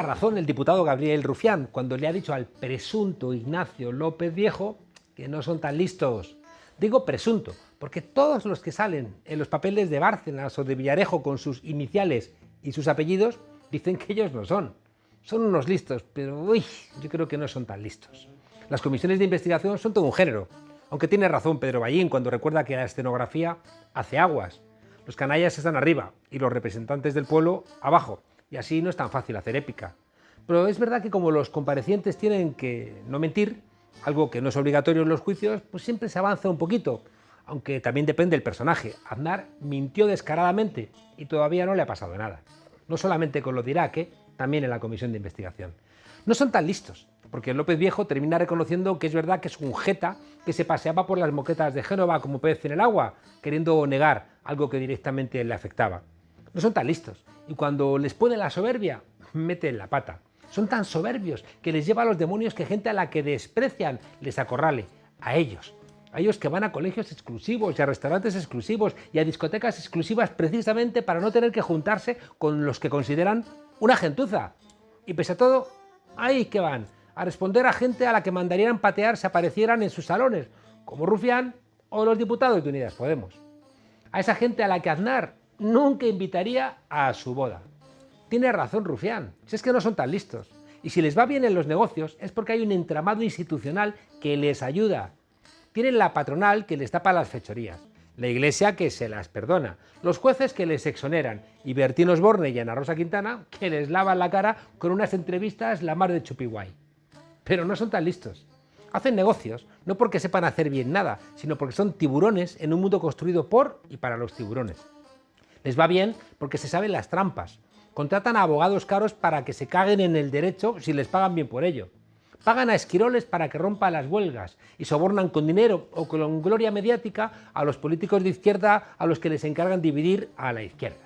la razón el diputado Gabriel Rufián cuando le ha dicho al presunto Ignacio López Viejo que no son tan listos. Digo presunto, porque todos los que salen en los papeles de Bárcenas o de Villarejo con sus iniciales y sus apellidos dicen que ellos no son. Son unos listos, pero yo creo que no son tan listos. Las comisiones de investigación son todo un género, aunque tiene razón Pedro Ballín cuando recuerda que la escenografía hace aguas. Los canallas están arriba y los representantes del pueblo abajo, y así no es tan fácil hacer épica. Pero es verdad que como los comparecientes tienen que no mentir, algo que no es obligatorio en los juicios, pues siempre se avanza un poquito, aunque también depende del personaje. Aznar mintió descaradamente y todavía no le ha pasado nada. No solamente con lo de Irak, también en la comisión de investigación. No son tan listos, porque López Viejo termina reconociendo que es verdad que es un jeta que se paseaba por las moquetas de Génova como pez en el agua, queriendo negar algo que directamente le afectaba. No son tan listos, y cuando les pone la soberbia, meten la pata. Son tan soberbios que les lleva a los demonios que gente a la que desprecian les acorrale, a ellos que van a colegios exclusivos y a restaurantes exclusivos y a discotecas exclusivas precisamente para no tener que juntarse con los que consideran una gentuza. Y pese a todo, ahí que van, a responder a gente a la que mandarían patear si aparecieran en sus salones, como Rufián o los diputados de Unidas Podemos. A esa gente a la que Aznar nunca invitaría a su boda. Tiene razón Rufián, si es que no son tan listos. Y si les va bien en los negocios es porque hay un entramado institucional que les ayuda. Tienen la patronal que les tapa las fechorías, la Iglesia que se las perdona, los jueces que les exoneran y Bertín Osborne y Ana Rosa Quintana que les lavan la cara con unas entrevistas la mar de chupiguay. Pero no son tan listos. Hacen negocios, no porque sepan hacer bien nada, sino porque son tiburones en un mundo construido por y para los tiburones. Les va bien porque se saben las trampas. Contratan a abogados caros para que se caguen en el derecho si les pagan bien por ello. Pagan a esquiroles para que rompan las huelgas y sobornan con dinero o con gloria mediática a los políticos de izquierda a los que les encargan dividir a la izquierda.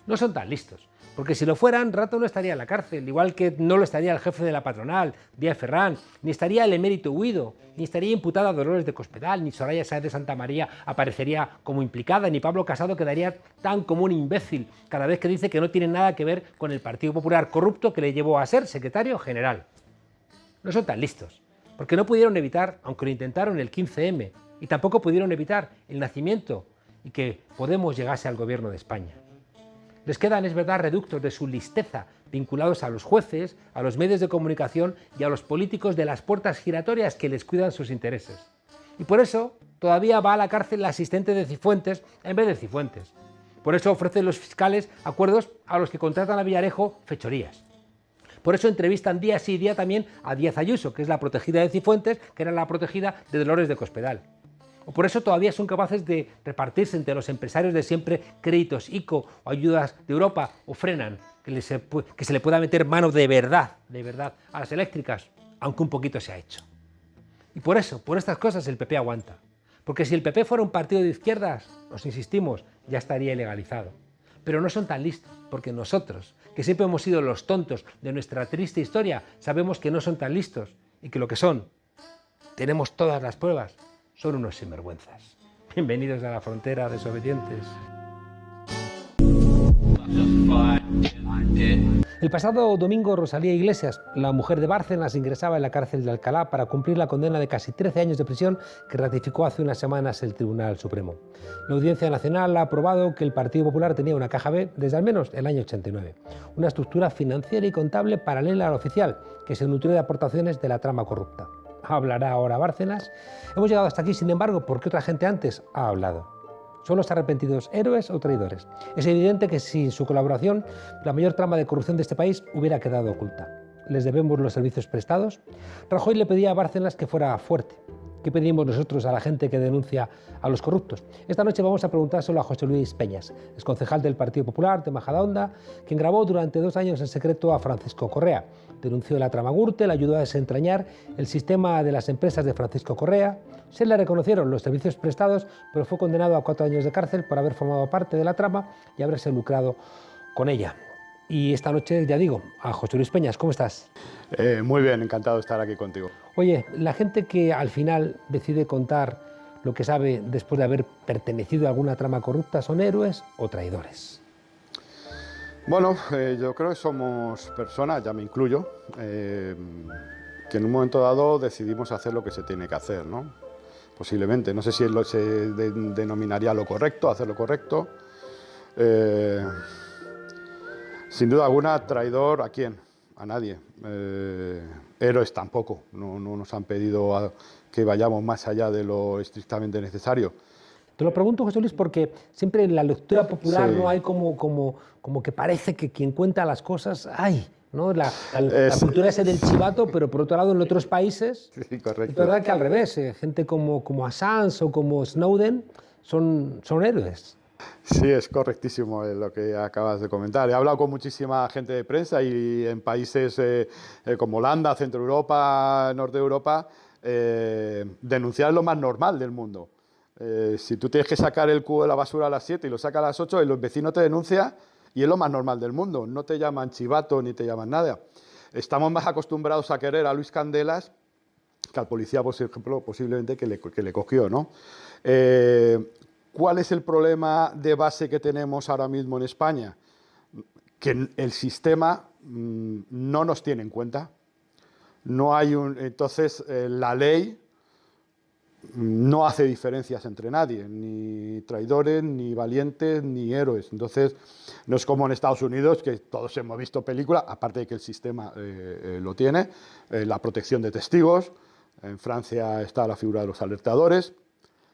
No son tan listos, porque si lo fueran, Rato no estaría en la cárcel, igual que no lo estaría el jefe de la patronal, Díaz Ferrán, ni estaría el emérito Huido, ni estaría imputada Dolores de Cospedal, ni Soraya Sáez de Santa María aparecería como implicada, ni Pablo Casado quedaría tan como un imbécil cada vez que dice que no tiene nada que ver con el Partido Popular corrupto que le llevó a ser secretario general. No son tan listos, porque no pudieron evitar, aunque lo intentaron, el 15M, y tampoco pudieron evitar el nacimiento y que Podemos llegase al gobierno de España. Les quedan, es verdad, reductos de su listeza vinculados a los jueces, a los medios de comunicación y a los políticos de las puertas giratorias que les cuidan sus intereses. Y por eso todavía va a la cárcel la asistente de Cifuentes en vez de Cifuentes. Por eso ofrecen los fiscales acuerdos a los que contratan a Villarejo fechorías. Por eso entrevistan día sí y día también a Díaz Ayuso, que es la protegida de Cifuentes, que era la protegida de Dolores de Cospedal. O por eso todavía son capaces de repartirse entre los empresarios de siempre créditos ICO o ayudas de Europa, o frenan que se le pueda meter mano de verdad a las eléctricas, aunque un poquito se ha hecho. Y por eso, por estas cosas el PP aguanta. Porque si el PP fuera un partido de izquierdas, os insistimos, ya estaría ilegalizado. Pero no son tan listos, porque nosotros, que siempre hemos sido los tontos de nuestra triste historia, sabemos que no son tan listos y que lo que son, tenemos todas las pruebas, son unos sinvergüenzas. Bienvenidos a la frontera, desobedientes. El pasado domingo, Rosalía Iglesias, la mujer de Bárcenas, ingresaba en la cárcel de Alcalá para cumplir la condena de casi 13 años de prisión que ratificó hace unas semanas el Tribunal Supremo. La Audiencia Nacional ha aprobado que el Partido Popular tenía una caja B desde al menos el año 89, una estructura financiera y contable paralela a la oficial, que se nutrió de aportaciones de la trama corrupta. Hablará ahora Bárcenas. Hemos llegado hasta aquí, sin embargo, porque otra gente antes ha hablado. ¿Son los arrepentidos héroes o traidores? Es evidente que sin su colaboración, la mayor trama de corrupción de este país hubiera quedado oculta. ¿Les debemos los servicios prestados? Rajoy le pedía a Bárcenas que fuera fuerte. ¿Qué pedimos nosotros a la gente que denuncia a los corruptos? Esta noche vamos a preguntárselo a José Luis Peñas, exconcejal del Partido Popular de Majadahonda, quien grabó durante 2 años en secreto a Francisco Correa. Denunció la trama Gürtel, ayudó a desentrañar el sistema de las empresas de Francisco Correa. Se le reconocieron los servicios prestados, pero fue condenado a 4 años de cárcel por haber formado parte de la trama y haberse lucrado con ella. Y esta noche, ya digo, a José Luis Peñas, ¿cómo estás? Muy bien, encantado de estar aquí contigo. Oye, la gente que al final decide contar lo que sabe después de haber pertenecido a alguna trama corrupta, ¿son héroes o traidores? Bueno, yo creo que somos personas, ya me incluyo, que en un momento dado decidimos hacer lo que se tiene que hacer, ¿no? Posiblemente, no sé si denominaría lo correcto, hacer lo correcto. Eh, Sin duda alguna, traidor, ¿a quién? A nadie. Héroes tampoco, no nos han pedido que vayamos más allá de lo estrictamente necesario. Te lo pregunto, José Luis, porque siempre en la lectura popular Sí. no hay como que parece que quien cuenta las cosas, ¡ay! ¿No? La Es, cultura ese del chivato, pero por otro lado en otros países, sí, es correcto. verdad que al revés, gente como Assange o como Snowden son héroes. Sí, es correctísimo lo que acabas de comentar. He hablado con muchísima gente de prensa y en países como Holanda, Centro Europa, Norte de Europa, denunciar es lo más normal del mundo. Si tú tienes que sacar el cubo de la basura a las 7 y lo sacas a las 8, el vecino te denuncia y es lo más normal del mundo. No te llaman chivato ni te llaman nada. Estamos más acostumbrados a querer a Luis Candelas que al policía, por ejemplo, posiblemente que le cogió, ¿no? ¿Cuál es el problema de base que tenemos ahora mismo en España? Que el sistema no nos tiene en cuenta. No hay entonces, la ley no hace diferencias entre nadie, ni traidores, ni valientes, ni héroes. Entonces, no es como en Estados Unidos, que todos hemos visto películas, aparte de que el sistema lo tiene, la protección de testigos. En Francia está la figura de los alertadores.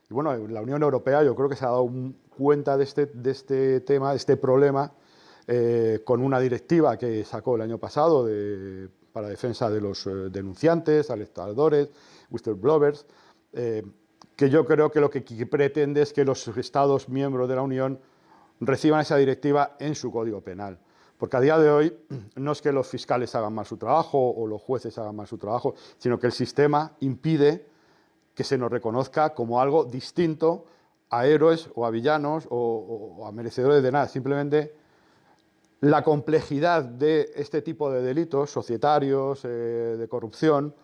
Y bueno, la Unión Europea yo creo que se ha dado cuenta de este tema, de este problema, con una directiva que sacó el año pasado para defensa de los denunciantes, alertadores, whistleblowers, que yo creo que lo que pretende es que los Estados miembros de la Unión reciban esa directiva en su Código Penal. Porque a día de hoy no es que los fiscales hagan mal su trabajo o los jueces hagan mal su trabajo, sino que el sistema impide que se nos reconozca como algo distinto a héroes o a villanos o a merecedores de nada. Simplemente la complejidad de este tipo de delitos societarios, de corrupción,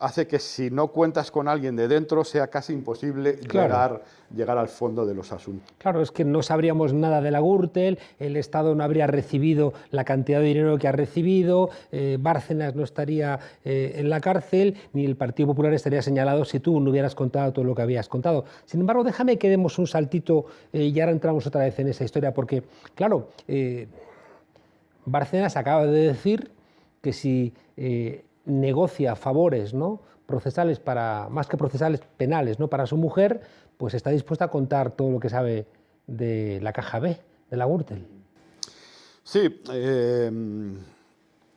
hace que si no cuentas con alguien de dentro sea casi imposible Claro. llegar al fondo de los asuntos. Claro, es que no sabríamos nada de la Gürtel, el Estado no habría recibido la cantidad de dinero que ha recibido, Bárcenas no estaría en la cárcel, ni el Partido Popular estaría señalado si tú no hubieras contado todo lo que habías contado. Sin embargo, déjame que demos un saltito y ahora entramos otra vez en esa historia, porque, claro, Bárcenas acaba de decir que si negocia favores, ¿no?, procesales para, más que procesales, penales, ¿no?, para su mujer, pues está dispuesta a contar todo lo que sabe de la caja B, de la Gürtel. Sí,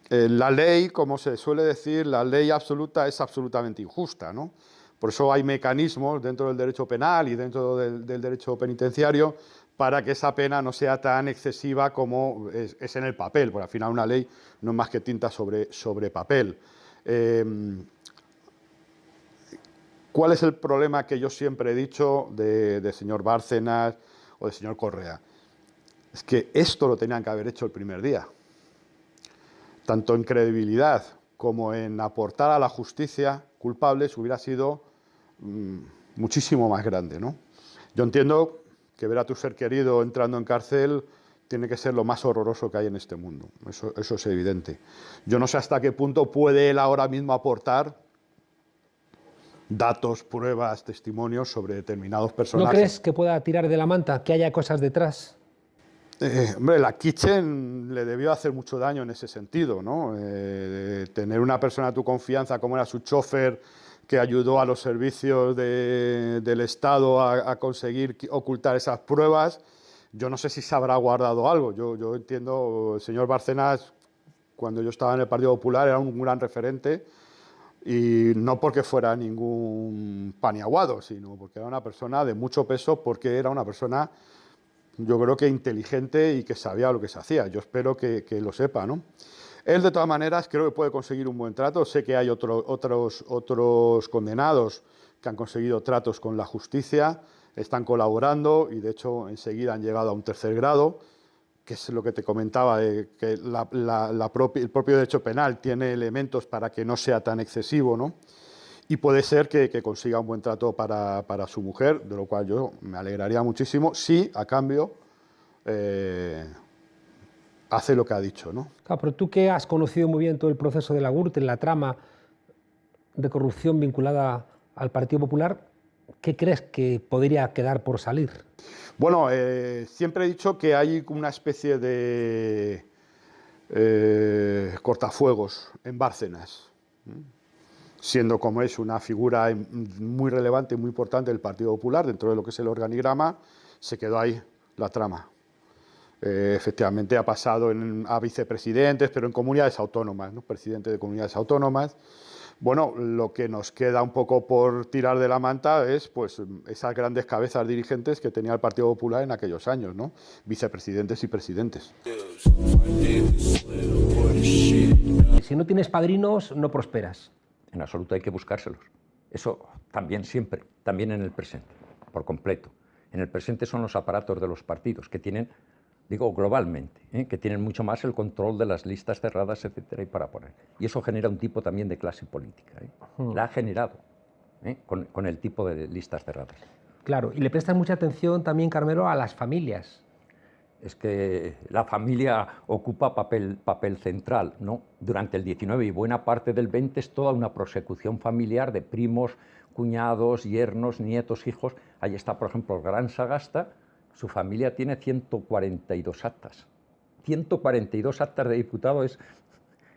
la ley, como se suele decir, la ley absoluta es absolutamente injusta, ¿no? Por eso hay mecanismos dentro del derecho penal y dentro del derecho penitenciario para que esa pena no sea tan excesiva como es en el papel, porque al final una ley no es más que tinta sobre papel. ¿Cuál es el problema que yo siempre he dicho de señor Bárcenas o de señor Correa? Es que esto lo tenían que haber hecho el primer día. Tanto en credibilidad como en aportar a la justicia culpables hubiera sido muchísimo más grande, ¿no? Yo entiendo que ver a tu ser querido entrando en cárcel tiene que ser lo más horroroso que hay en este mundo. Eso es evidente. Yo no sé hasta qué punto puede él ahora mismo aportar datos, pruebas, testimonios sobre determinados personajes. ¿No crees que pueda tirar de la manta, que haya cosas detrás? Hombre, la Kitchen le debió hacer mucho daño en ese sentido, ¿no? Tener una persona de tu confianza como era su chofer, que ayudó a los servicios del Estado a conseguir ocultar esas pruebas. Yo no sé si se habrá guardado algo. Yo entiendo, el señor Bárcenas, cuando yo estaba en el Partido Popular, era un gran referente, y no porque fuera ningún paniaguado, sino porque era una persona de mucho peso, porque era una persona, yo creo que inteligente y que sabía lo que se hacía. Yo espero que lo sepa, ¿no? Él, de todas maneras, creo que puede conseguir un buen trato. Sé que hay otros condenados que han conseguido tratos con la justicia, están colaborando y, de hecho, enseguida han llegado a un tercer grado, que es lo que te comentaba, que el propio derecho penal tiene elementos para que no sea tan excesivo, ¿no? Y puede ser que consiga un buen trato para su mujer, de lo cual yo me alegraría muchísimo, si a cambio hace lo que ha dicho, ¿no? Claro, pero tú que has conocido muy bien todo el proceso de la Gürtel, la trama de corrupción vinculada al Partido Popular, ¿qué crees que podría quedar por salir? Bueno, siempre he dicho que hay una especie de cortafuegos en Bárcenas, siendo como es una figura muy relevante, muy importante del Partido Popular, dentro de lo que es el organigrama, se quedó ahí la trama. Efectivamente ha pasado a vicepresidentes, pero en comunidades autónomas, ¿no? Presidente de comunidades autónomas. Bueno, lo que nos queda un poco por tirar de la manta es pues, esas grandes cabezas dirigentes que tenía el Partido Popular en aquellos años, ¿no? Vicepresidentes y presidentes. Si no tienes padrinos, no prosperas. En absoluto hay que buscárselos. Eso también siempre, también en el presente, por completo. En el presente son los aparatos de los partidos que tienen, digo globalmente, que tienen mucho más el control de las listas cerradas, etcétera, y para poner. Y eso genera un tipo también de clase política. La ha generado con el tipo de listas cerradas. Claro, y le prestas mucha atención también, Carmelo, a las familias. Es que la familia ocupa papel central, ¿no? Durante el 19 y buena parte del 20 es toda una prosecución familiar de primos, cuñados, yernos, nietos, hijos. Ahí está, por ejemplo, el gran Sagasta. Su familia tiene 142 actas. 142 actas de diputado es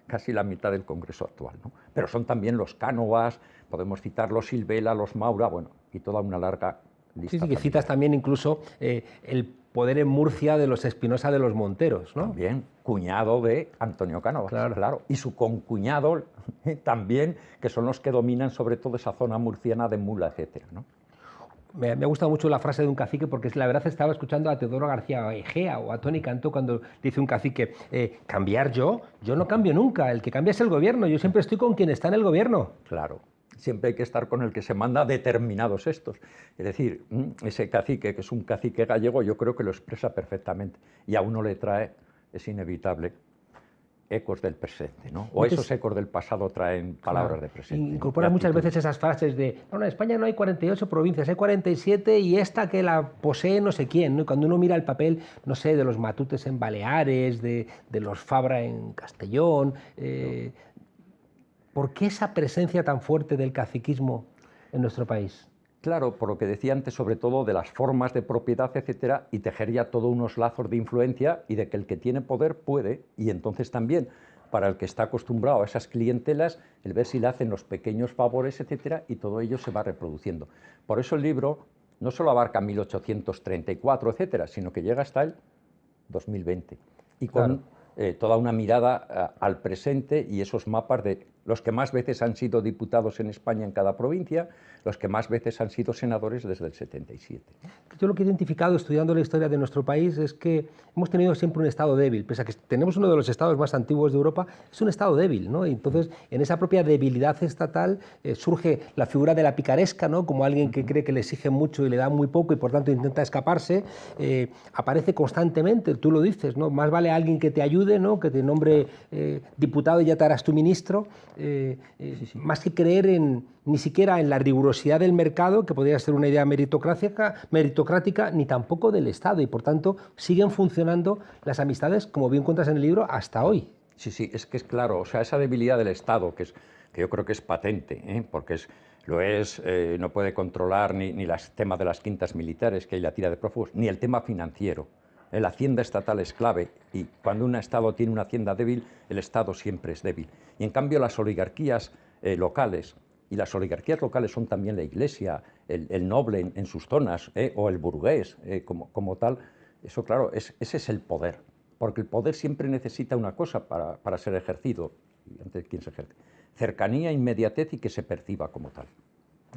casi la mitad del Congreso actual, ¿no? Pero son también los Cánovas, podemos citar los Silvela, los Maura, bueno, y toda una larga lista. Sí, que citas también incluso el poder en Murcia de los Espinosa de los Monteros, ¿no? También, cuñado de Antonio Cánovas, claro. Y su concuñado también, que son los que dominan sobre todo esa zona murciana de Mula, etcétera, ¿no? Me ha gustado mucho la frase de un cacique, porque la verdad estaba escuchando a Teodoro García Egea o a Tony Cantó cuando dice un cacique, cambiar yo no cambio nunca, el que cambia es el gobierno, yo siempre estoy con quien está en el gobierno. Claro, siempre hay que estar con el que se manda determinados estos. Es decir, ese cacique, que es un cacique gallego, yo creo que lo expresa perfectamente y a uno le trae, es inevitable, ecos del presente, ¿no? O esos ecos del pasado traen palabras de presente. Incorpora muchas veces esas frases de, no, en España no hay 48 provincias, hay 47 y esta que la posee no sé quién, ¿no? Y cuando uno mira el papel, no sé, de los Matutes en Baleares, de los Fabra en Castellón, ¿por qué esa presencia tan fuerte del caciquismo en nuestro país? Claro, por lo que decía antes, sobre todo de las formas de propiedad, etcétera, y tejer ya todos unos lazos de influencia y de que el que tiene poder puede, y entonces también para el que está acostumbrado a esas clientelas, el ver si le hacen los pequeños favores, etcétera, y todo ello se va reproduciendo. Por eso el libro no solo abarca 1834, etcétera, sino que llega hasta el 2020 y con toda una mirada al presente y esos mapas de los que más veces han sido diputados en España en cada provincia, los que más veces han sido senadores desde el 77. Yo lo que he identificado estudiando la historia de nuestro país es que hemos tenido siempre un Estado débil, pese a que tenemos uno de los estados más antiguos de Europa, es un Estado débil, ¿no? Y entonces, en esa propia debilidad estatal surge la figura de la picaresca, ¿no? Como alguien que cree que le exige mucho y le da muy poco y por tanto intenta escaparse, aparece constantemente, tú lo dices, ¿no? Más vale alguien que te ayude, ¿no? Que te nombre diputado y ya te harás tu ministro, más que creer ni siquiera en la rigurosidad del mercado, que podría ser una idea meritocrática, ni tampoco del Estado, y por tanto siguen funcionando las amistades, como bien cuentas en el libro, hasta hoy. Sí, sí, es que es claro, o sea, esa debilidad del Estado, que yo creo que es patente, porque no puede controlar ni el tema de las quintas militares, que hay la tira de prófugos, ni el tema financiero. La hacienda estatal es clave y cuando un Estado tiene una hacienda débil, el Estado siempre es débil. Y en cambio las oligarquías locales, y las oligarquías locales son también la Iglesia, el noble en sus zonas, o el burgués como tal, eso claro, ese es el poder. Porque el poder siempre necesita una cosa para ser ejercido, y ante quién se ejerce: cercanía, inmediatez y que se perciba como tal.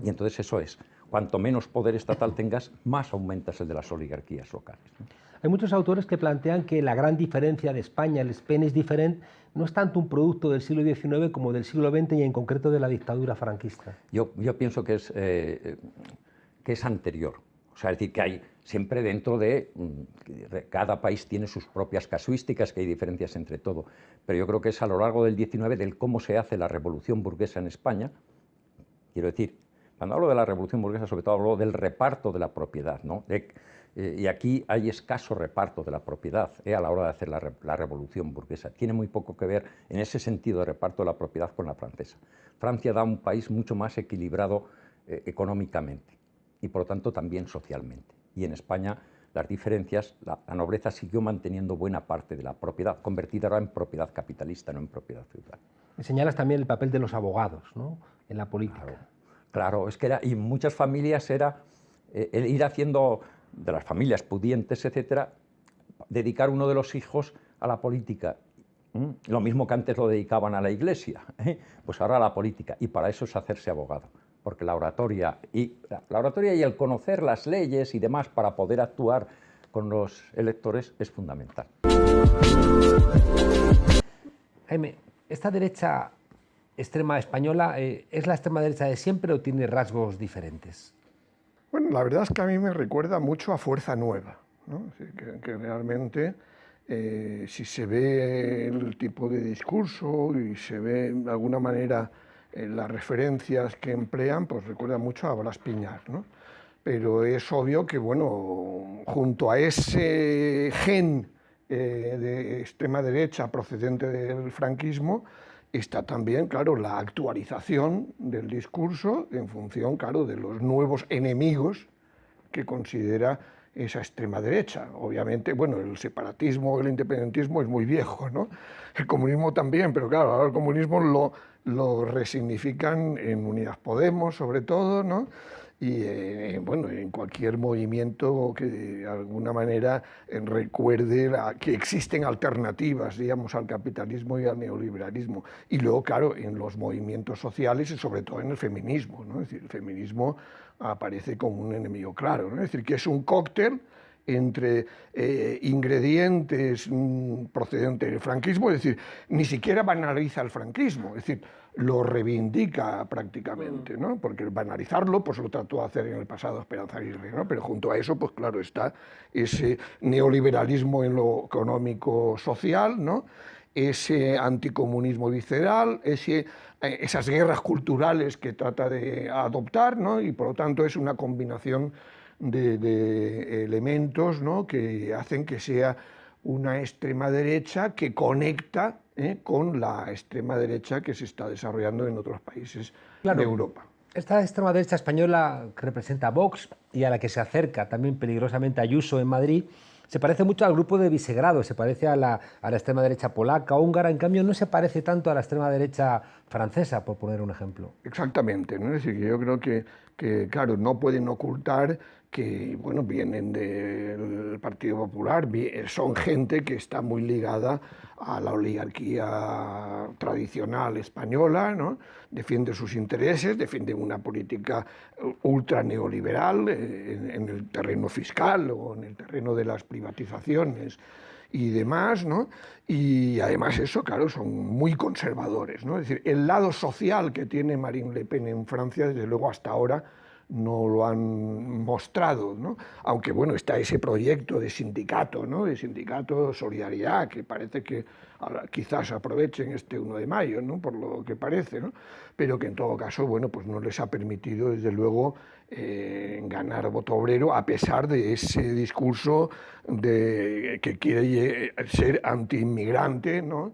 Y entonces eso es, cuanto menos poder estatal tengas, más aumentas el de las oligarquías locales, ¿no? Hay muchos autores que plantean que la gran diferencia de España, el Spanish different, no es tanto un producto del siglo XIX como del siglo XX y en concreto de la dictadura franquista. Yo pienso que es anterior. O sea, es decir, que hay siempre dentro de cada país tiene sus propias casuísticas, que hay diferencias entre todo. Pero yo creo que es a lo largo del XIX del cómo se hace la revolución burguesa en España. Quiero decir, cuando hablo de la revolución burguesa, sobre todo hablo del reparto de la propiedad, ¿no? Y aquí hay escaso reparto de la propiedad a la hora de hacer la revolución burguesa. Tiene muy poco que ver en ese sentido de reparto de la propiedad con la francesa. Francia da un país mucho más equilibrado económicamente y por lo tanto también socialmente. Y en España las diferencias, la nobleza siguió manteniendo buena parte de la propiedad, convertida ahora en propiedad capitalista, no en propiedad feudal. Me señalas también el papel de los abogados, ¿no?, en la política. Claro, es que y en muchas familias era el ir haciendo, de las familias pudientes, etcétera, dedicar uno de los hijos a la política. Lo mismo que antes lo dedicaban a la iglesia, pues ahora a la política. Y para eso es hacerse abogado, porque la oratoria y el conocer las leyes y demás para poder actuar con los electores es fundamental. Jaime, ¿esta derecha extrema española es la extrema derecha de siempre o tiene rasgos diferentes? Bueno, la verdad es que a mí me recuerda mucho a Fuerza Nueva, ¿no? Es decir, que realmente si se ve el tipo de discurso y se ve de alguna manera las referencias que emplean, pues recuerda mucho a Blas Piñar, ¿no? Pero es obvio que, bueno, junto a ese gen de extrema derecha procedente del franquismo, está también, claro, la actualización del discurso en función, claro, de los nuevos enemigos que considera esa extrema derecha. Obviamente, bueno, el separatismo, el independentismo es muy viejo, ¿no? El comunismo también, pero claro, ahora el comunismo lo resignifican en Unidas Podemos, sobre todo, ¿no? Y bueno, en cualquier movimiento que de alguna manera recuerde que existen alternativas, digamos, al capitalismo y al neoliberalismo. Y luego, claro, en los movimientos sociales y sobre todo en el feminismo, ¿no? Es decir, el feminismo aparece como un enemigo claro, ¿no? Es decir, que es un cóctel entre ingredientes procedentes del franquismo, es decir, ni siquiera banaliza el franquismo, es decir, lo reivindica prácticamente, ¿no? Porque banalizarlo pues lo trató de hacer en el pasado Esperanza Aguirre, ¿no? Pero junto a eso, pues claro, está ese neoliberalismo en lo económico-social, ¿no? Ese anticomunismo visceral, esas guerras culturales que trata de adoptar, ¿no? Y por lo tanto es una combinación de elementos, ¿no?, que hacen que sea una extrema derecha que conecta con la extrema derecha que se está desarrollando en otros países de Europa. Esta extrema derecha española que representa a Vox y a la que se acerca también peligrosamente Ayuso en Madrid, se parece mucho al grupo de Visegrado, se parece a la extrema derecha polaca, húngara, en cambio no se parece tanto a la extrema derecha francesa, por poner un ejemplo. Exactamente, ¿no? Es decir, que yo creo que, claro, no pueden ocultar que, bueno, vienen del Partido Popular, son gente que está muy ligada a la oligarquía tradicional española, ¿no? Defiende sus intereses, defiende una política ultra neoliberal en el terreno fiscal o en el terreno de las privatizaciones y demás, ¿no? Y además eso, claro, son muy conservadores, ¿no? Es decir, el lado social que tiene Marine Le Pen en Francia, desde luego hasta ahora, no lo han mostrado, ¿no? Aunque bueno, está ese proyecto de sindicato, ¿no?, de sindicato Solidaridad, que parece que ahora quizás aprovechen este 1 de mayo, ¿no?, por lo que parece, ¿no?, pero que en todo caso, bueno, pues no les ha permitido desde luego ganar voto obrero, a pesar de ese discurso que quiere ser antiinmigrante, ¿no?,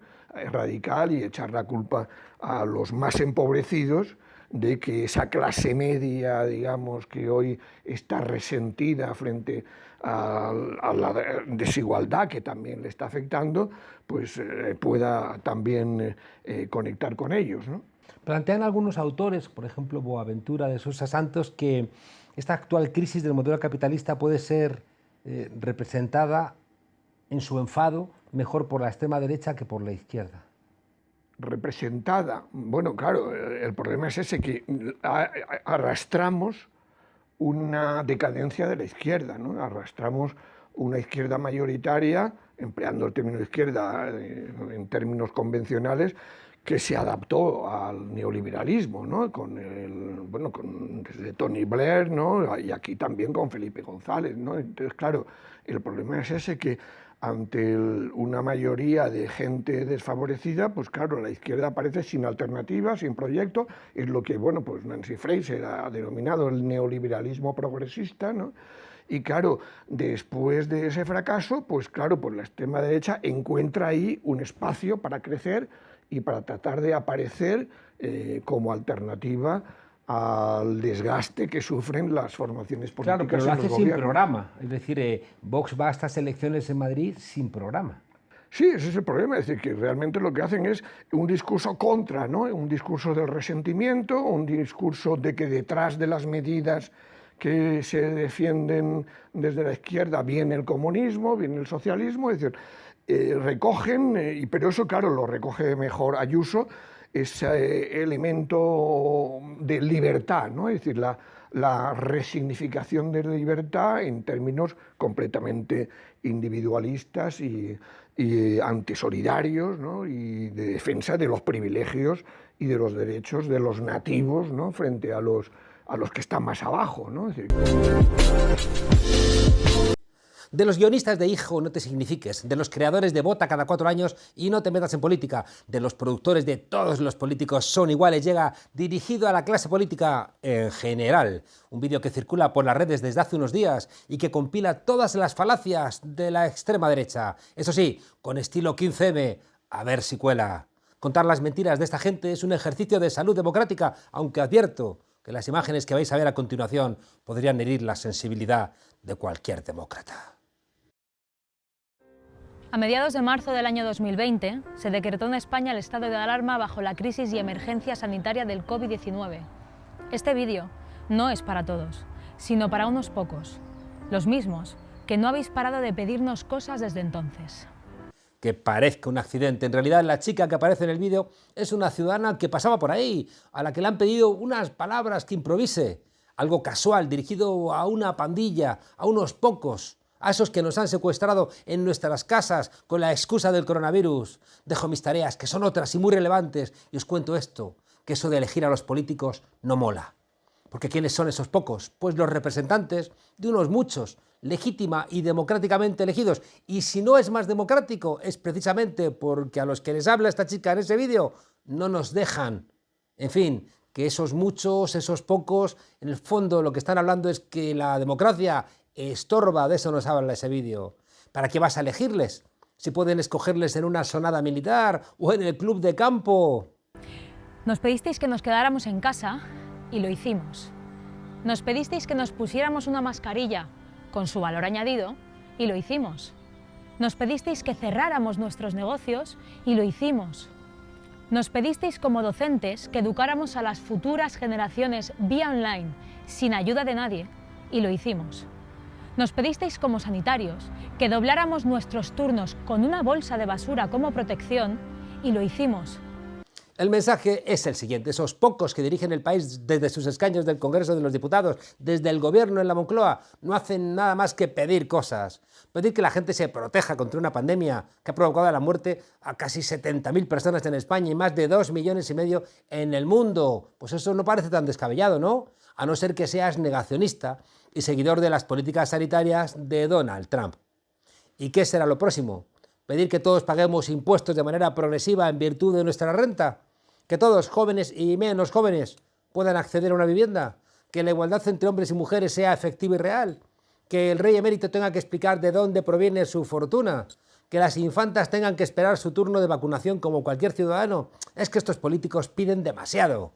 radical, y echar la culpa a los más empobrecidos de que esa clase media, digamos, que hoy está resentida frente a la desigualdad que también le está afectando, pues pueda también conectar con ellos, ¿no? Plantean algunos autores, por ejemplo Boaventura de Sousa Santos, que esta actual crisis del modelo capitalista puede ser representada en su enfado mejor por la extrema derecha que por la izquierda. Representada. Bueno, claro, el problema es ese, que arrastramos una decadencia de la izquierda, ¿no? Arrastramos una izquierda mayoritaria, empleando el término izquierda en términos convencionales, que se adaptó al neoliberalismo, ¿no? Desde Tony Blair, ¿no?, y aquí también con Felipe González, ¿no? Entonces, claro, el problema es ese, que ante una mayoría de gente desfavorecida, pues claro, la izquierda aparece sin alternativa, sin proyecto, es lo que, bueno, pues Nancy Fraser ha denominado el neoliberalismo progresista, ¿no? Y claro, después de ese fracaso, pues claro, pues la extrema derecha encuentra ahí un espacio para crecer y para tratar de aparecer como alternativa al desgaste que sufren las formaciones políticas. Claro, pero lo en hace los sin gobiernos. programa. Es decir, Vox va a estas elecciones en Madrid sin programa. Sí, ese es el problema, es decir, que realmente lo que hacen es un discurso contra, ¿no? Un discurso del resentimiento, un discurso de que detrás de las medidas que se defienden desde la izquierda viene el comunismo, viene el socialismo, es decir, recogen, pero eso claro lo recoge mejor Ayuso, ese elemento de libertad, ¿no? Es decir, la resignificación de la libertad en términos completamente individualistas y antisolidarios, ¿no? Y de defensa de los privilegios y de los derechos de los nativos, ¿no? Frente a los que están más abajo, ¿no? Es decir, De los guionistas de Hijo no te signifiques, de los creadores de Vota cada 4 años y no te metas en política, de los productores de Todos los políticos son iguales, llega dirigido a la clase política en general. Un vídeo que circula por las redes desde hace unos días y que compila todas las falacias de la extrema derecha. Eso sí, con estilo 15M, a ver si cuela. Contar las mentiras de esta gente es un ejercicio de salud democrática, aunque advierto que las imágenes que vais a ver a continuación podrían herir la sensibilidad de cualquier demócrata. A mediados de marzo del año 2020 se decretó en España el estado de alarma bajo la crisis y emergencia sanitaria del COVID-19. Este vídeo no es para todos, sino para unos pocos, los mismos que no habéis parado de pedirnos cosas desde entonces. Que parezca un accidente, en realidad la chica que aparece en el vídeo es una ciudadana que pasaba por ahí, a la que le han pedido unas palabras que improvise, algo casual, dirigido a una pandilla, a unos pocos, a esos que nos han secuestrado en nuestras casas con la excusa del coronavirus. Dejo mis tareas, que son otras y muy relevantes, y os cuento esto, que eso de elegir a los políticos no mola. Porque ¿quiénes son esos pocos? Pues los representantes de unos muchos, legítima y democráticamente elegidos. Y si no es más democrático, es precisamente porque a los que les habla esta chica en ese vídeo no nos dejan. En fin, que esos muchos, esos pocos, en el fondo lo que están hablando es que la democracia estorba, de eso nos habla ese vídeo. ¿Para qué vas a elegirles? Si pueden escogerles en una sonada militar o en el club de campo. Nos pedisteis que nos quedáramos en casa y lo hicimos. Nos pedisteis que nos pusiéramos una mascarilla con su valor añadido y lo hicimos. Nos pedisteis que cerráramos nuestros negocios y lo hicimos. Nos pedisteis como docentes que educáramos a las futuras generaciones vía online, sin ayuda de nadie, y lo hicimos. Nos pedisteis como sanitarios que dobláramos nuestros turnos con una bolsa de basura como protección y lo hicimos. El mensaje es el siguiente: esos pocos que dirigen el país desde sus escaños del Congreso de los Diputados, desde el gobierno en la Moncloa, no hacen nada más que pedir cosas. Pedir que la gente se proteja contra una pandemia que ha provocado la muerte a casi 70.000 personas en España y más de 2,5 millones en el mundo. Pues eso no parece tan descabellado, ¿no? A no ser que seas negacionista y seguidor de las políticas sanitarias de Donald Trump. ¿Y qué será lo próximo? ¿Pedir que todos paguemos impuestos de manera progresiva en virtud de nuestra renta? ¿Que todos, jóvenes y menos jóvenes, puedan acceder a una vivienda? ¿Que la igualdad entre hombres y mujeres sea efectiva y real? ¿Que el rey emérito tenga que explicar de dónde proviene su fortuna? ¿Que las infantas tengan que esperar su turno de vacunación como cualquier ciudadano? Es que estos políticos piden demasiado.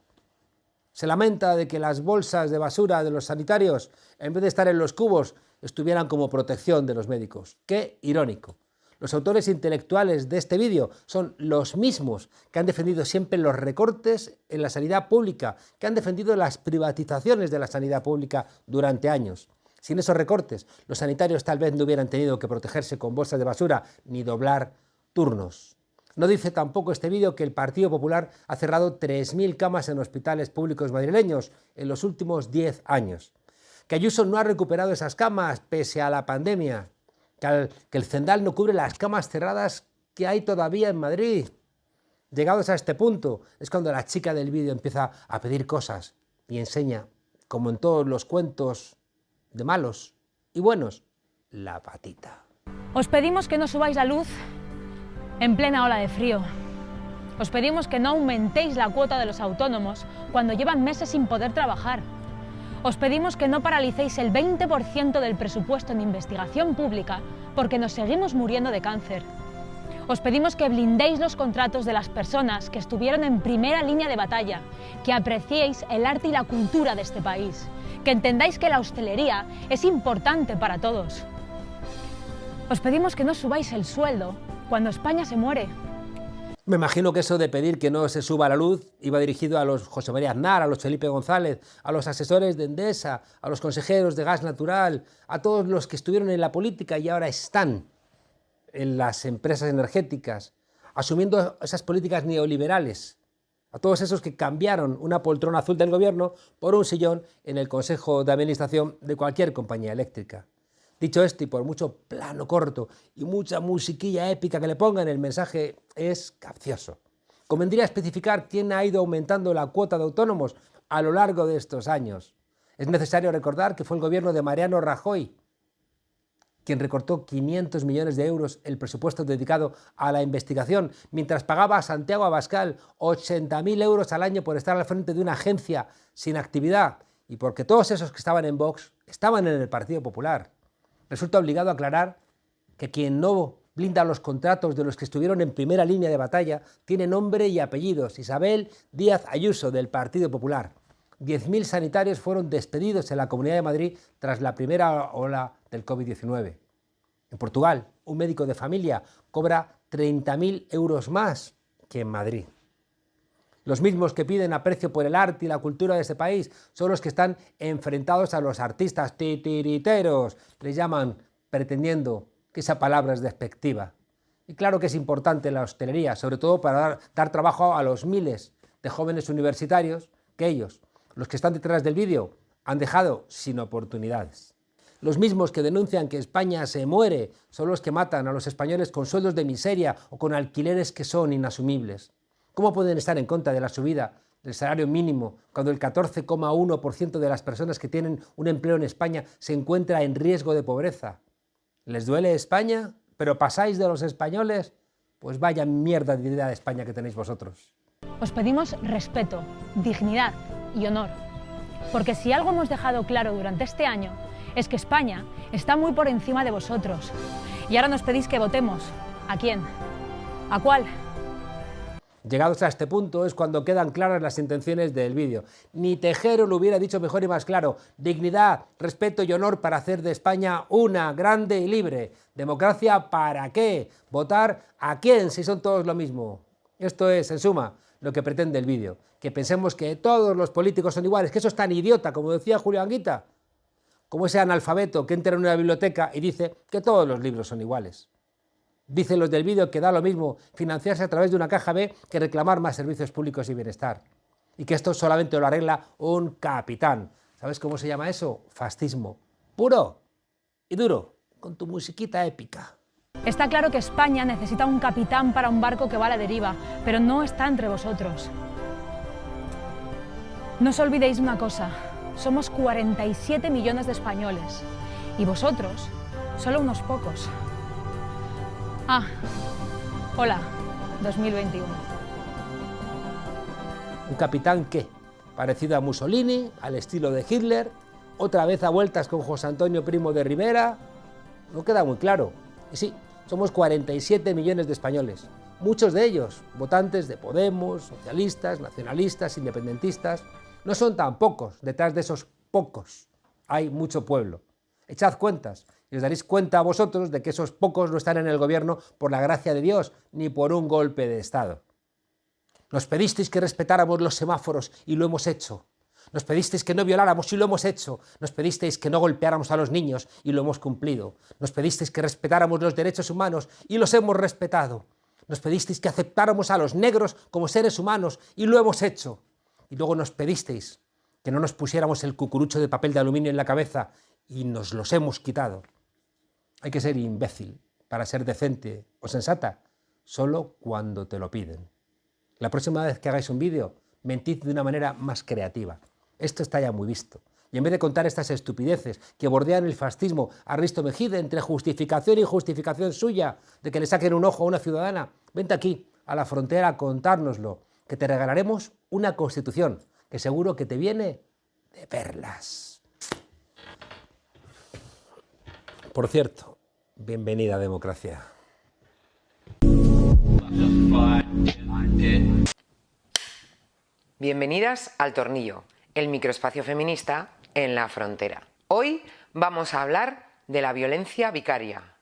Se lamenta de que las bolsas de basura de los sanitarios, en vez de estar en los cubos, estuvieran como protección de los médicos. ¡Qué irónico! Los autores intelectuales de este vídeo son los mismos que han defendido siempre los recortes en la sanidad pública, que han defendido las privatizaciones de la sanidad pública durante años. Sin esos recortes, los sanitarios tal vez no hubieran tenido que protegerse con bolsas de basura ni doblar turnos. No dice tampoco este vídeo que el Partido Popular ha cerrado 3.000 camas en hospitales públicos madrileños en los últimos 10 años. Que Ayuso no ha recuperado esas camas pese a la pandemia. Que el Cendal no cubre las camas cerradas que hay todavía en Madrid. Llegados a este punto, es cuando la chica del vídeo empieza a pedir cosas y enseña, como en todos los cuentos de malos y buenos, la patita. Os pedimos que no subáis la luz en plena ola de frío. Os pedimos que no aumentéis la cuota de los autónomos cuando llevan meses sin poder trabajar. Os pedimos que no paralicéis el 20% del presupuesto en investigación pública porque nos seguimos muriendo de cáncer. Os pedimos que blindéis los contratos de las personas que estuvieron en primera línea de batalla, que apreciéis el arte y la cultura de este país, que entendáis que la hostelería es importante para todos. Os pedimos que no subáis el sueldo cuando España se muere. Me imagino que eso de pedir que no se suba la luz iba dirigido a los José María Aznar, a los Felipe González, a los asesores de Endesa, a los consejeros de Gas Natural, a todos los que estuvieron en la política y ahora están en las empresas energéticas, asumiendo esas políticas neoliberales, a todos esos que cambiaron una poltrona azul del gobierno por un sillón en el consejo de administración de cualquier compañía eléctrica. Dicho esto, y por mucho plano corto y mucha musiquilla épica que le pongan, el mensaje es capcioso. Convendría especificar quién ha ido aumentando la cuota de autónomos a lo largo de estos años. Es necesario recordar que fue el gobierno de Mariano Rajoy quien recortó 500 millones de euros el presupuesto dedicado a la investigación, mientras pagaba a Santiago Abascal 80.000 euros al año por estar al frente de una agencia sin actividad y porque todos esos que estaban en Vox estaban en el Partido Popular. Resulta obligado aclarar que quien no blinda los contratos de los que estuvieron en primera línea de batalla tiene nombre y apellidos: Isabel Díaz Ayuso, del Partido Popular. 10.000 sanitarios fueron despedidos en la Comunidad de Madrid tras la primera ola del COVID-19. En Portugal, un médico de familia cobra 30.000 euros más que en Madrid. Los mismos que piden aprecio por el arte y la cultura de este país son los que están enfrentados a los artistas titiriteros, les llaman, pretendiendo que esa palabra es despectiva. Y claro que es importante la hostelería, sobre todo para dar trabajo a los miles de jóvenes universitarios que ellos, los que están detrás del vídeo, han dejado sin oportunidades. Los mismos que denuncian que España se muere son los que matan a los españoles con sueldos de miseria o con alquileres que son inasumibles. ¿Cómo pueden estar en contra de la subida del salario mínimo cuando el 14,1% de las personas que tienen un empleo en España se encuentra en riesgo de pobreza? ¿Les duele España? ¿Pero pasáis de los españoles? Pues vaya mierda de idea de España que tenéis vosotros. Os pedimos respeto, dignidad y honor, porque si algo hemos dejado claro durante este año es que España está muy por encima de vosotros. Y ahora nos pedís que votemos. ¿A quién? ¿A cuál? Llegados a este punto es cuando quedan claras las intenciones del vídeo. Ni Tejero lo hubiera dicho mejor y más claro. Dignidad, respeto y honor para hacer de España una grande y libre. ¿Democracia para qué? ¿Votar a quién si son todos lo mismo? Esto es, en suma, lo que pretende el vídeo. Que pensemos que todos los políticos son iguales, que eso es tan idiota, como decía Julio Anguita, como ese analfabeto que entra en una biblioteca y dice que todos los libros son iguales. Dicen los del vídeo que da lo mismo financiarse a través de una caja B que reclamar más servicios públicos y bienestar. Y que esto solamente lo arregla un capitán. ¿Sabes cómo se llama eso? Fascismo. Puro y duro, con tu musiquita épica. Está claro que España necesita un capitán para un barco que va a la deriva, pero no está entre vosotros. No os olvidéis una cosa, somos 47 millones de españoles y vosotros solo unos pocos. Ah, hola, 2021. ¿Un capitán qué? ¿Parecido a Mussolini, al estilo de Hitler? ¿Otra vez a vueltas con José Antonio Primo de Rivera? No queda muy claro. Y sí, somos 47 millones de españoles. Muchos de ellos, votantes de Podemos, socialistas, nacionalistas, independentistas. No son tan pocos. Detrás de esos pocos hay mucho pueblo. Echad cuentas y os daréis cuenta a vosotros de que esos pocos no están en el gobierno por la gracia de Dios ni por un golpe de Estado. Nos pedisteis que respetáramos los semáforos y lo hemos hecho. Nos pedisteis que no violáramos y lo hemos hecho. Nos pedisteis que no golpeáramos a los niños y lo hemos cumplido. Nos pedisteis que respetáramos los derechos humanos y los hemos respetado. Nos pedisteis que aceptáramos a los negros como seres humanos y lo hemos hecho. Y luego nos pedisteis que no nos pusiéramos el cucurucho de papel de aluminio en la cabeza y nos los hemos quitado. Hay que ser imbécil para ser decente o sensata, solo cuando te lo piden. La próxima vez que hagáis un vídeo, mentid de una manera más creativa. Esto está ya muy visto. Y en vez de contar estas estupideces que bordean el fascismo a Risto Mejide entre justificación y justificación suya de que le saquen un ojo a una ciudadana, vente aquí, a la frontera, a contárnoslo, que te regalaremos una constitución que seguro que te viene de perlas. Por cierto, bienvenida a Democracia. Bienvenidas al Tornillo, el microespacio feminista en la frontera. Hoy vamos a hablar de la violencia vicaria.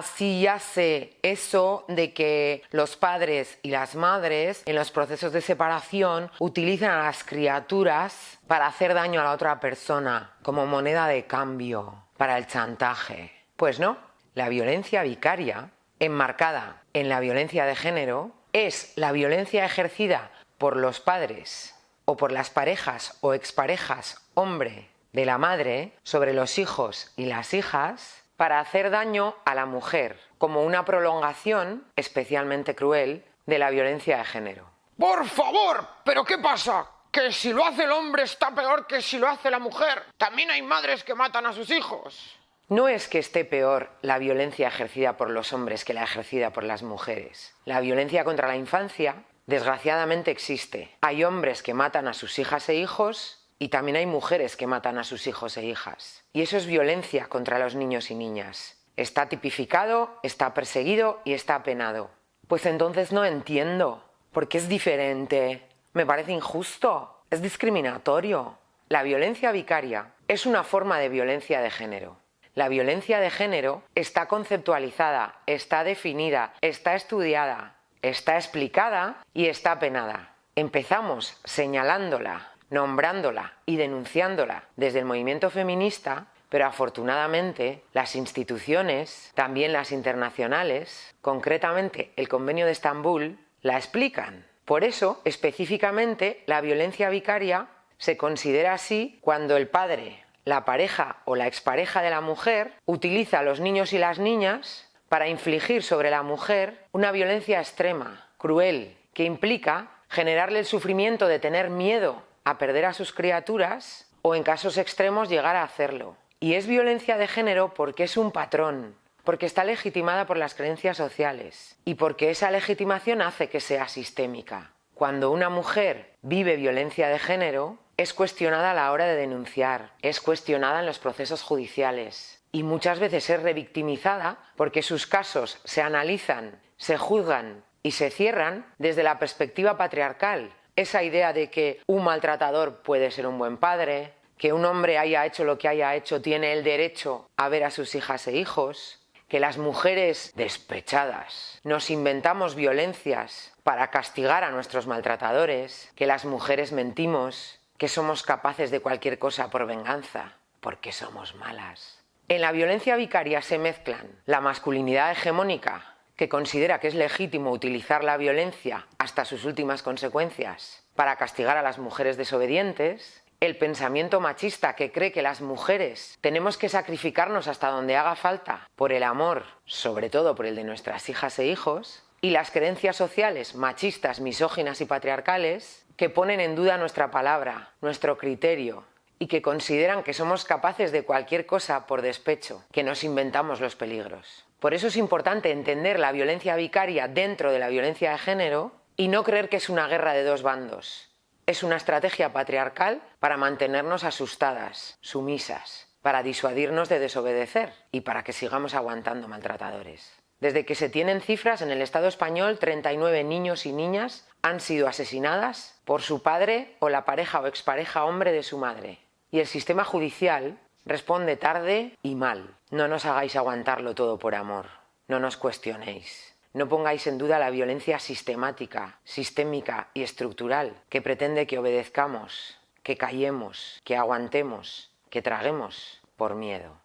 Sí, ya sé, eso de que los padres y las madres en los procesos de separación utilizan a las criaturas para hacer daño a la otra persona como moneda de cambio para el chantaje. Pues no, la violencia vicaria, enmarcada en la violencia de género, es la violencia ejercida por los padres o por las parejas o exparejas hombre de la madre sobre los hijos y las hijas para hacer daño a la mujer, como una prolongación especialmente cruel de la violencia de género. ¡Por favor! ¿Pero qué pasa? ¿Que si lo hace el hombre está peor que si lo hace la mujer? También hay madres que matan a sus hijos. No es que esté peor la violencia ejercida por los hombres que la ejercida por las mujeres. La violencia contra la infancia, desgraciadamente, existe. Hay hombres que matan a sus hijas e hijos y también hay mujeres que matan a sus hijos e hijas. Y eso es violencia contra los niños y niñas. Está tipificado, está perseguido y está penado. Pues entonces no entiendo. ¿Por qué es diferente? Me parece injusto. Es discriminatorio. La violencia vicaria es una forma de violencia de género. La violencia de género está conceptualizada, está definida, está estudiada, está explicada y está penada. Empezamos señalándola, nombrándola y denunciándola desde el movimiento feminista, pero afortunadamente las instituciones, también las internacionales, concretamente el Convenio de Estambul, la explican. Por eso, específicamente, la violencia vicaria se considera así cuando el padre, la pareja o la expareja de la mujer utiliza a los niños y las niñas para infligir sobre la mujer una violencia extrema, cruel, que implica generarle el sufrimiento de tener miedo a perder a sus criaturas o en casos extremos llegar a hacerlo. Y es violencia de género porque es un patrón, porque está legitimada por las creencias sociales y porque esa legitimación hace que sea sistémica. Cuando una mujer vive violencia de género, es cuestionada a la hora de denunciar, es cuestionada en los procesos judiciales y muchas veces es revictimizada porque sus casos se analizan, se juzgan y se cierran desde la perspectiva patriarcal. Esa idea de que un maltratador puede ser un buen padre, que un hombre haya hecho lo que haya hecho tiene el derecho a ver a sus hijas e hijos, que las mujeres despechadas nos inventamos violencias para castigar a nuestros maltratadores, que las mujeres mentimos, que somos capaces de cualquier cosa por venganza, porque somos malas. En la violencia vicaria se mezclan la masculinidad hegemónica, que considera que es legítimo utilizar la violencia hasta sus últimas consecuencias para castigar a las mujeres desobedientes, el pensamiento machista que cree que las mujeres tenemos que sacrificarnos hasta donde haga falta por el amor, sobre todo por el de nuestras hijas e hijos, y las creencias sociales machistas, misóginas y patriarcales que ponen en duda nuestra palabra, nuestro criterio, y que consideran que somos capaces de cualquier cosa por despecho, que nos inventamos los peligros. Por eso es importante entender la violencia vicaria dentro de la violencia de género y no creer que es una guerra de dos bandos. Es una estrategia patriarcal para mantenernos asustadas, sumisas, para disuadirnos de desobedecer y para que sigamos aguantando maltratadores. Desde que se tienen cifras, en el Estado español 39 niños y niñas han sido asesinadas por su padre o la pareja o expareja hombre de su madre. Y el sistema judicial responde tarde y mal. No nos hagáis aguantarlo todo por amor. No nos cuestionéis. No pongáis en duda la violencia sistemática, sistémica y estructural que pretende que obedezcamos, que callemos, que aguantemos, que traguemos por miedo.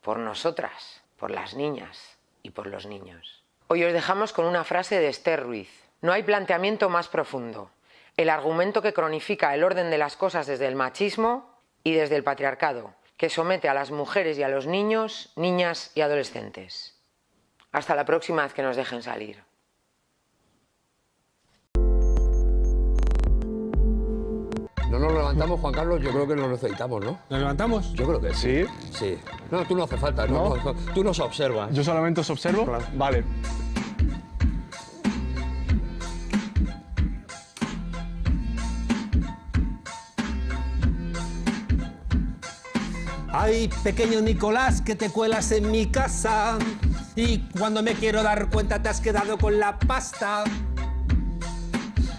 Por nosotras, por las niñas y por los niños. Hoy os dejamos con una frase de Esther Ruiz. No hay planteamiento más profundo. El argumento que cronifica el orden de las cosas desde el machismo y desde el patriarcado, que somete a las mujeres y a los niños, niñas y adolescentes. Hasta la próxima vez que nos dejen salir. No nos levantamos, Juan Carlos, yo creo que nos necesitamos, ¿no? ¿Nos levantamos? Yo creo que sí. ¿Sí? Sí. No, tú no hace falta, ¿no? Tú nos observas. ¿Yo solamente os observo? Claro. Vale. Ay, pequeño Nicolás, que te cuelas en mi casa y cuando me quiero dar cuenta te has quedado con la pasta.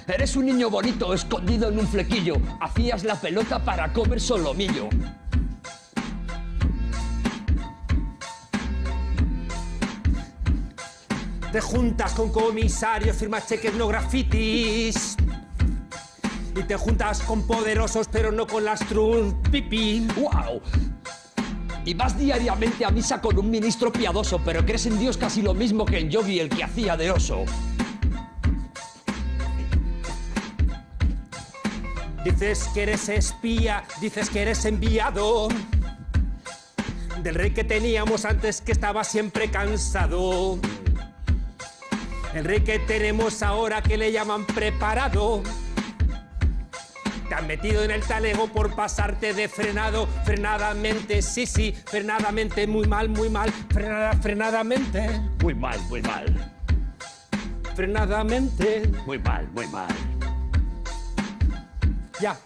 Eres un niño bonito escondido en un flequillo. Hacías la pelota para comer solomillo. Te juntas con comisarios, firmas cheques, no grafitis. Y te juntas con poderosos, pero no con las pipi. ¡Wow! Y vas diariamente a misa con un ministro piadoso, pero crees en Dios casi lo mismo que en Yogi, el que hacía de oso. Dices que eres espía, dices que eres enviado del rey que teníamos antes, que estaba siempre cansado. El rey que tenemos ahora, que le llaman preparado. Te han metido en el talego por pasarte de frenado. Frenadamente, sí, sí, frenadamente, muy mal, frenadamente. Muy mal, muy mal. Frenadamente. Muy mal, muy mal. Ya.